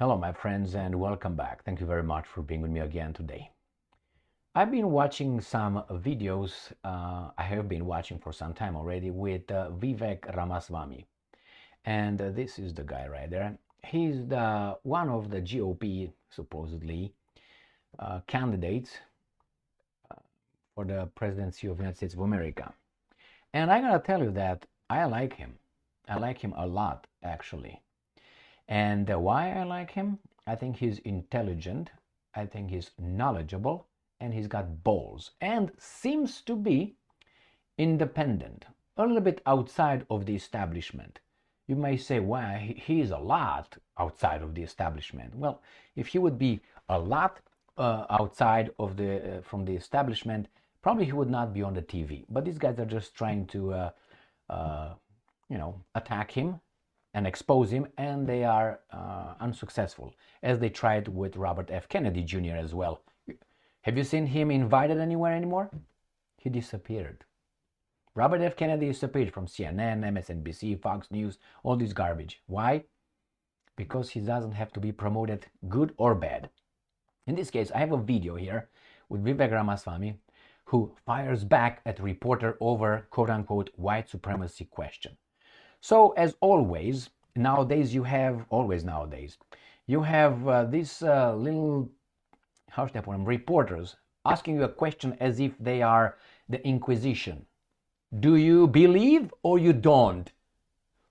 Hello, my friends, and welcome back. Thank you very much for being with me again today. I've been watching some videos, I have been watching for some time already with Vivek Ramaswamy. And this is the guy right there. He's one of the GOP, supposedly, candidates for the presidency of the United States of America. And I gotta tell you that I like him. I like him a lot, actually. And why I like him? I think he's intelligent, I think he's knowledgeable, and he's got balls, and seems to be independent, a little bit outside of the establishment. You may say, well, he's a lot outside of the establishment. Well, if he would be a lot outside of from the establishment, probably he would not be on the TV. But these guys are just trying to, attack him and expose him, and they are unsuccessful, as they tried with Robert F. Kennedy Jr. as well. Have you seen him invited anywhere anymore? He disappeared. Robert F. Kennedy disappeared from CNN, MSNBC, Fox News, all this garbage. Why? Because he doesn't have to be promoted, good or bad. In this case, I have a video here with Vivek Ramaswamy, who fires back at a reporter over quote-unquote white supremacy question. So, as always, nowadays, you have these little, how should I put them, reporters asking you a question as if they are the Inquisition. Do you believe or you don't?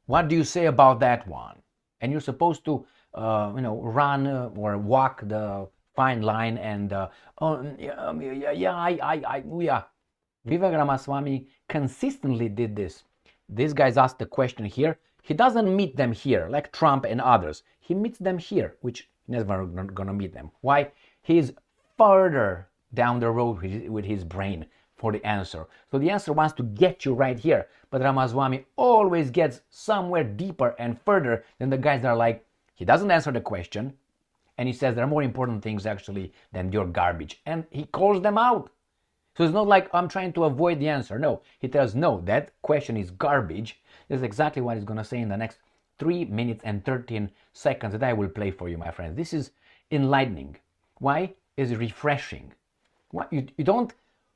What do you say about that one? And you're supposed to, run or walk the fine line and, yeah. Vivek Ramaswamy consistently did this. These guys asked the question here. He doesn't meet them here like Trump and others. He meets them here, which never gonna meet them. Why? He's further down the road with his brain for the answer. So the answer wants to get you right here, but Ramaswamy always gets somewhere deeper and further than the guys that are like, he doesn't answer the question, and he says there are more important things actually than your garbage, and he calls them out. So it's not like I'm trying to avoid the answer. No, he tells, no, that question is garbage. This is exactly what he's going to say in the next 3 minutes and 13 seconds that I will play for you, my friends. This is enlightening. Why? It's refreshing. What you don't,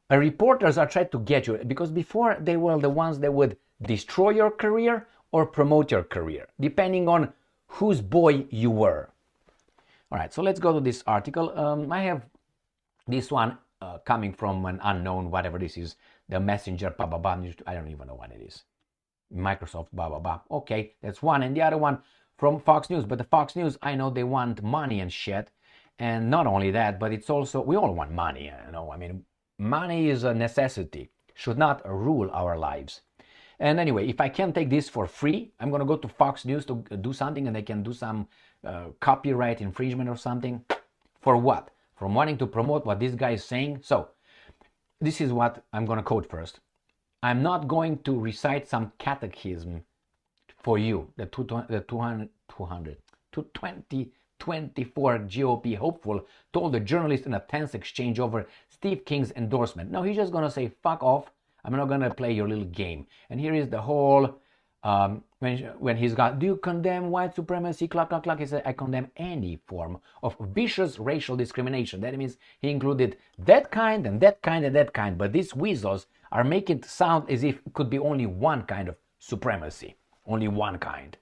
reporters are trying to get you, because before they were the ones that would destroy your career or promote your career, depending on whose boy you were. All right, so let's go to this article. I have this one coming from an unknown, whatever this is, the messenger, blah, blah, blah. I don't even know what it is. Microsoft, blah, blah, blah. Okay, that's one. And the other one from Fox News. But the Fox News, I know they want money and shit. And not only that, but it's also, we all want money. I mean, money is a necessity, should not rule our lives. And anyway, if I can take this for free, I'm going to go to Fox News to do something, and they can do some copyright infringement or something. For what? From wanting to promote what this guy is saying. So this is what I'm going to quote first. I'm not going to recite some catechism for you, the 2024 GOP hopeful told the journalist in a tense exchange over Steve King's endorsement. No, he's just going to say, fuck off. I'm not going to play your little game. And here is the whole, when he's got, do you condemn white supremacy, clack, clack, clack? He said, I condemn any form of vicious racial discrimination. That means he included that kind and that kind and that kind. But these weasels are making it sound as if it could be only one kind of supremacy. Only one kind,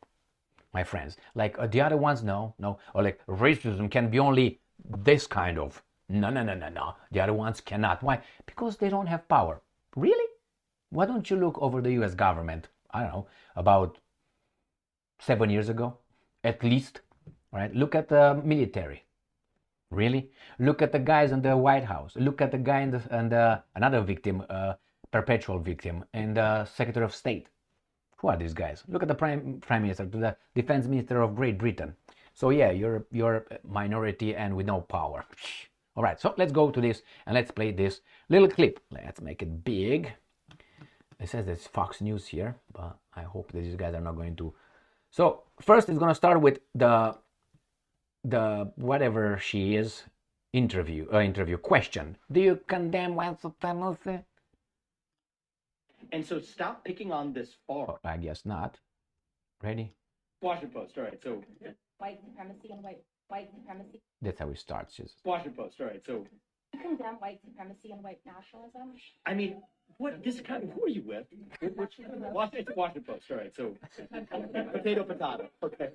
my friends. Like the other ones, no. Or like racism can be only this kind of. No. The other ones cannot. Why? Because they don't have power. Really? Why don't you look over the US government? I don't know, about 7 years ago, at least. Right? Look at the military. Really? Look at the guys in the White House. Look at the guy and another victim, perpetual victim, and the Secretary of State. Who are these guys? Look at the Prime Minister, to the Defense Minister of Great Britain. So yeah, you're a minority and with no power. All right, so let's go to this and let's play this little clip. Let's make it big. It says it's Fox News here, but I hope that these guys are not going to. So first, it's going to start with the whatever she is interview question. Do you condemn white supremacy? And so stop picking on this far. Oh, I guess not. Ready? Washington Post. All right. So white supremacy and white white supremacy. That's how he starts. Just Washington Post. All right. So, You condemn white supremacy and white nationalism. I mean, what this kind of, who are you with? Washington Post. All right. So, potato. Okay.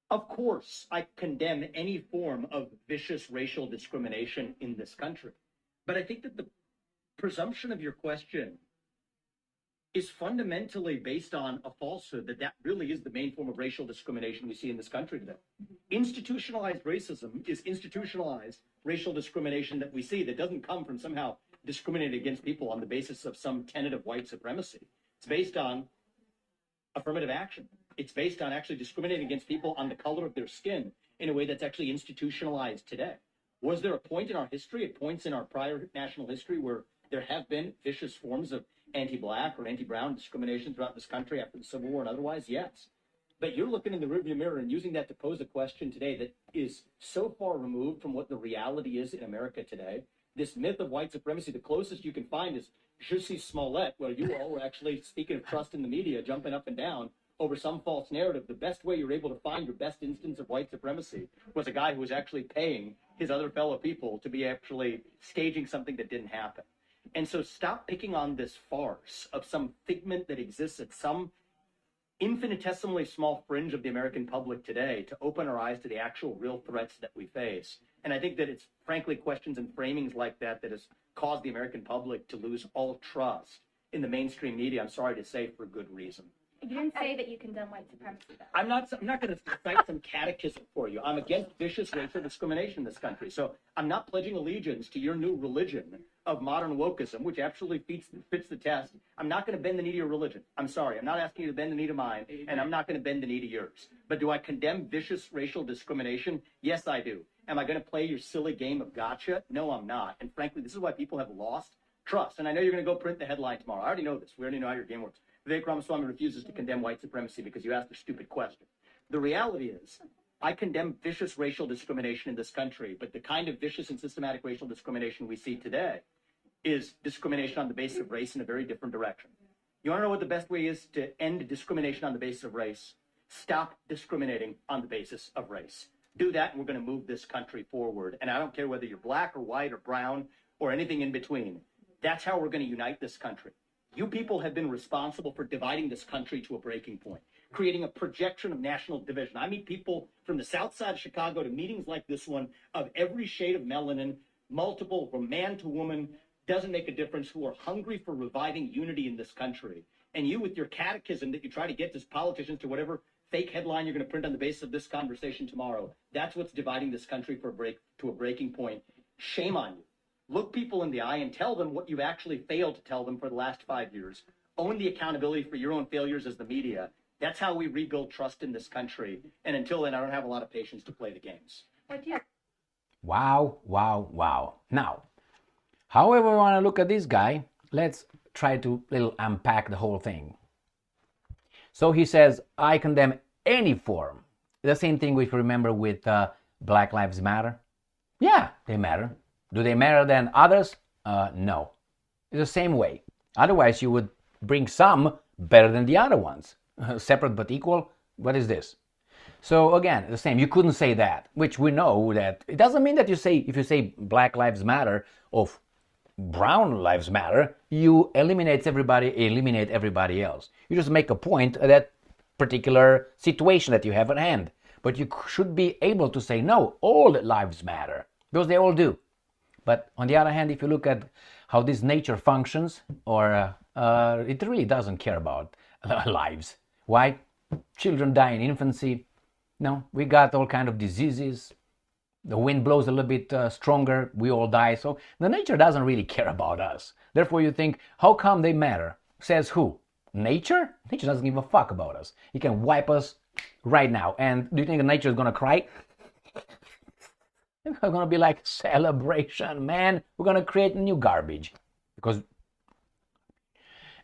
Of course, I condemn any form of vicious racial discrimination in this country. But I think that the presumption of your question is fundamentally based on a falsehood that really is the main form of racial discrimination we see in this country today. Institutionalized racism is institutionalized racial discrimination that we see that doesn't come from somehow discriminating against people on the basis of some tenet of white supremacy. It's based on affirmative action. It's based on actually discriminating against people on the color of their skin in a way that's actually institutionalized today. Was there a point in our history, at points in our prior national history, where there have been vicious forms of anti-black or anti-brown discrimination throughout this country after the Civil War and otherwise? Yes. But you're looking in the rearview mirror and using that to pose a question today that is so far removed from what the reality is in America today. This myth of white supremacy, the closest you can find is Jussie Smollett, where you all were actually, speaking of trust in the media, jumping up and down over some false narrative. The best way you're able to find your best instance of white supremacy was a guy who was actually paying his other fellow people to be actually staging something that didn't happen. And so stop picking on this farce of some figment that exists at some infinitesimally small fringe of the American public today to open our eyes to the actual real threats that we face. And I think that it's frankly questions and framings like that that has caused the American public to lose all trust in the mainstream media, I'm sorry to say, for good reason. You didn't say that you condemn white supremacy, though. I'm not going to cite some catechism for you. I'm against vicious racial discrimination in this country. So I'm not pledging allegiance to your new religion of modern wokeism, which absolutely fits the test. I'm not going to bend the knee to your religion. I'm sorry. I'm not asking you to bend the knee to mine, and I'm not going to bend the knee to yours. But do I condemn vicious racial discrimination? Yes, I do. Am I going to play your silly game of gotcha? No, I'm not. And frankly, this is why people have lost trust. And I know you're going to go print the headline tomorrow. I already know this. We already know how your game works. Vivek Ramaswamy refuses to condemn white supremacy because you asked a stupid question. The reality is, I condemn vicious racial discrimination in this country, but the kind of vicious and systematic racial discrimination we see today is discrimination on the basis of race in a very different direction. You want to know what the best way is to end discrimination on the basis of race? Stop discriminating on the basis of race. Do that, and we're going to move this country forward. And I don't care whether you're black or white or brown or anything in between. That's how we're going to unite this country. You people have been responsible for dividing this country to a breaking point, creating a projection of national division. I meet people from the south side of Chicago to meetings like this one of every shade of melanin, multiple, from man to woman, doesn't make a difference, who are hungry for reviving unity in this country. And you, with your catechism that you try to get as politicians to whatever fake headline you're going to print on the basis of this conversation tomorrow, that's what's dividing this country to a breaking point. Shame on you. Look people in the eye and tell them what you've actually failed to tell them for the last 5 years. Own the accountability for your own failures as the media. That's how we rebuild trust in this country. And until then, I don't have a lot of patience to play the games. wow, wow, wow. Now, however we want to look at this guy, let's try to little unpack the whole thing. So he says, I condemn any form. The same thing we remember with Black Lives Matter. Yeah, they matter. Do they matter than others? No. It's the same way. Otherwise, you would bring some better than the other ones. Separate but equal? What is this? So again, the same. You couldn't say that, which we know that it doesn't mean that you say, if you say Black Lives Matter of Brown Lives Matter, you eliminate everybody else. You just make a point of that particular situation that you have at hand. But you should be able to say, no, all lives matter, because they all do. But on the other hand, if you look at how this nature functions, it really doesn't care about lives. Why? Children die in infancy. No, we got all kind of diseases. The wind blows a little bit stronger, we all die. So the nature doesn't really care about us. Therefore you think, how come they matter? Says who? Nature? Nature doesn't give a fuck about us. It can wipe us right now. And do you think the nature is going to cry? It's going to be like, celebration, man. We're going to create new garbage. Because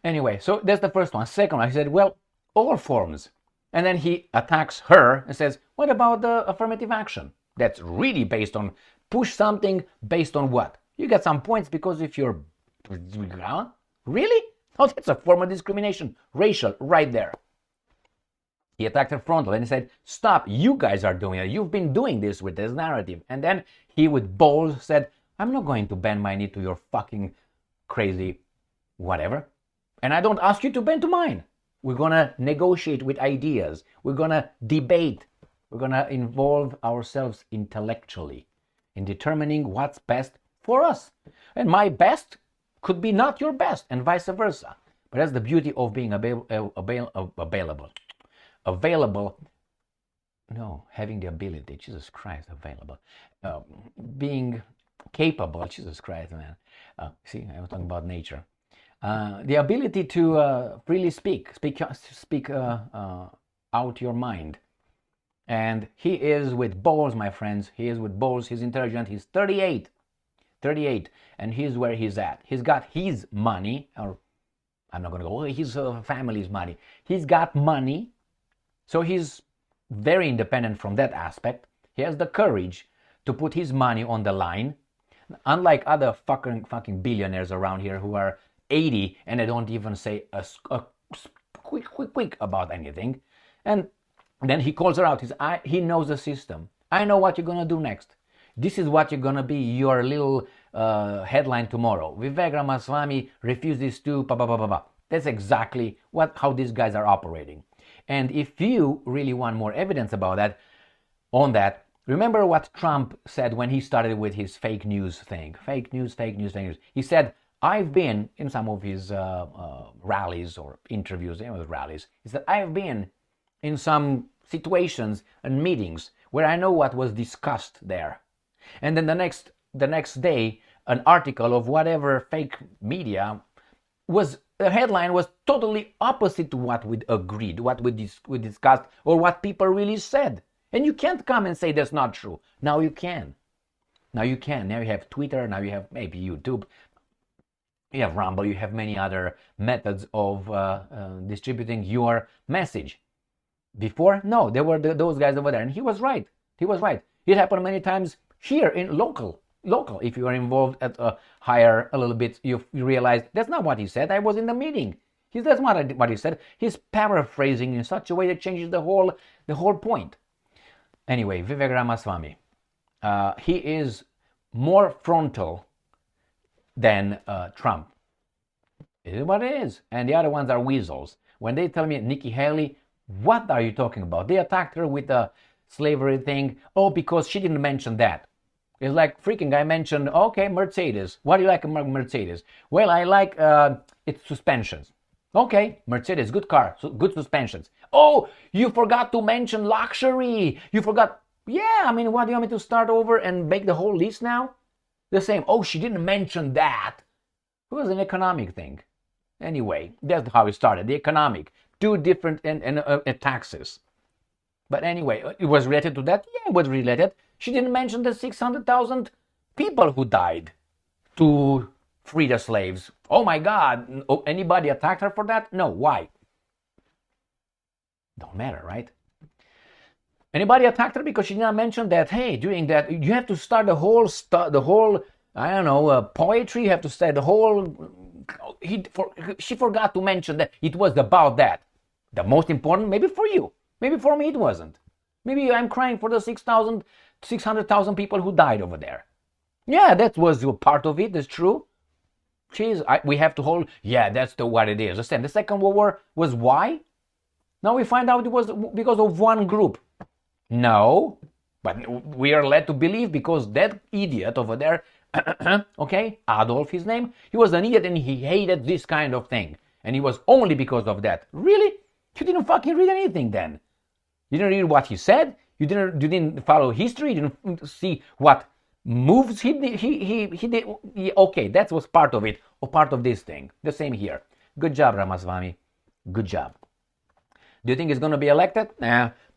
anyway, so that's the first one. Second one, he said, well, all forms. And then he attacks her and says, what about the affirmative action? That's really based on, push something based on what? You get some points because if you're, really? Oh, that's a form of discrimination. Racial, right there. He attacked her frontal and he said, stop, you guys are doing it. You've been doing this with this narrative. And then he with balls said, I'm not going to bend my knee to your fucking crazy whatever. And I don't ask you to bend to mine. We're going to negotiate with ideas. We're going to debate. We're going to involve ourselves intellectually in determining what's best for us. And my best could be not your best, and vice versa. But that's the beauty of being available. No, having the ability, Jesus Christ, available. Being capable, Jesus Christ, man. See, I was talking about nature. The ability to freely speak out your mind. And he is with balls, my friends. He is with balls. He's intelligent. He's 38, and here's where he's at. He's got his money, or I'm not going to go, his family's money. He's got money, so he's very independent from that aspect. He has the courage to put his money on the line, unlike other fucking billionaires around here who are 80 and they don't even say a quick about anything. And then he calls her out. He knows the system. I know what you're going to do next. This is what you're going to be, your little headline tomorrow. Vivek Ramaswamy refuses to blah, blah, blah, blah, blah. That's exactly how these guys are operating. And if you really want more evidence about that, remember what Trump said when he started with his fake news thing. Fake news. He said, I've been in some of his rallies or interviews, rallies. He said, I've been in some situations and meetings where I know what was discussed there. And then the next day, an article of whatever fake media the headline was totally opposite to what we agreed, what we discussed, or what people really said. And you can't come and say that's not true. Now you can. Now you have Twitter, now you have maybe YouTube, you have Rumble, you have many other methods of distributing your message. Before, no, there were those guys over there, and he was right. It happened many times here in local. If you are involved at a little bit, you realize that's not what he said. I was in the meeting. That's not what he said. He's paraphrasing in such a way that changes the whole point. Anyway, Vivek Ramaswamy, he is more frontal than Trump. It is what it is. And the other ones are weasels. When they tell me Nikki Haley, what are you talking about? They attacked her with the slavery thing. Oh, because she didn't mention that. It's like freaking I mentioned, okay, Mercedes. What do you like about Mercedes? Well, I like its suspensions. Okay, Mercedes, good car, good suspensions. Oh, you forgot to mention luxury. You forgot. Yeah, I mean, what do you want me to start over and make the whole list now? The same. Oh, she didn't mention that. It was an economic thing. Anyway, that's how it started. The economic. Two different taxes. But anyway, it was related to that? Yeah, it was related. She didn't mention the 600,000 people who died to free the slaves. Oh my God, anybody attacked her for that? No, why? Don't matter, right? Anybody attacked her because she did not mention that, hey, doing that, you have to start the whole, I don't know, poetry, you have to start the whole, she forgot to mention that it was about that. The most important, maybe for you. Maybe for me it wasn't. Maybe I'm crying for the 600,000 people who died over there. Yeah, that was part of it, that's true. We have to hold, yeah, that's what it is. Understand? The Second World War was why? Now we find out it was because of one group. No, but we are led to believe because that idiot over there, okay, Adolf his name, he was an idiot and he hated this kind of thing. And it was only because of that. Really? You didn't fucking read anything then. You didn't read what he said. You didn't follow history. You didn't see what moves he did. Okay, that was part of it, or part of this thing. The same here. Good job, Ramaswamy. Good job. Do you think he's going to be elected?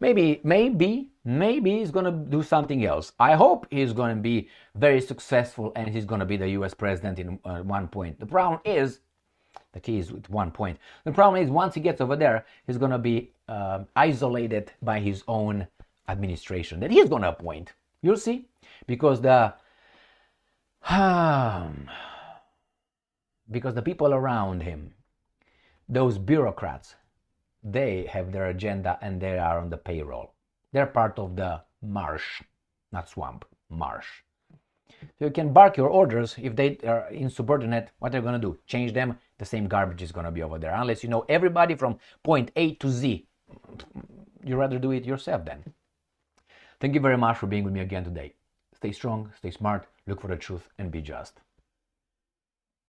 Maybe he's going to do something else. I hope he's going to be very successful and he's going to be the U.S. president in one point. The problem is, the key is with one point. The problem is once he gets over there, he's going to be isolated by his own administration that he's going to appoint. You'll see. Because the people around him, those bureaucrats, they have their agenda and they are on the payroll. They're part of the marsh, not swamp, marsh. So you can bark your orders. If they are insubordinate, what are you going to do? Change them? The same garbage is going to be over there. Unless you know everybody from point A to Z. You'd rather do it yourself then. Thank you very much for being with me again today. Stay strong, stay smart, look for the truth, and be just.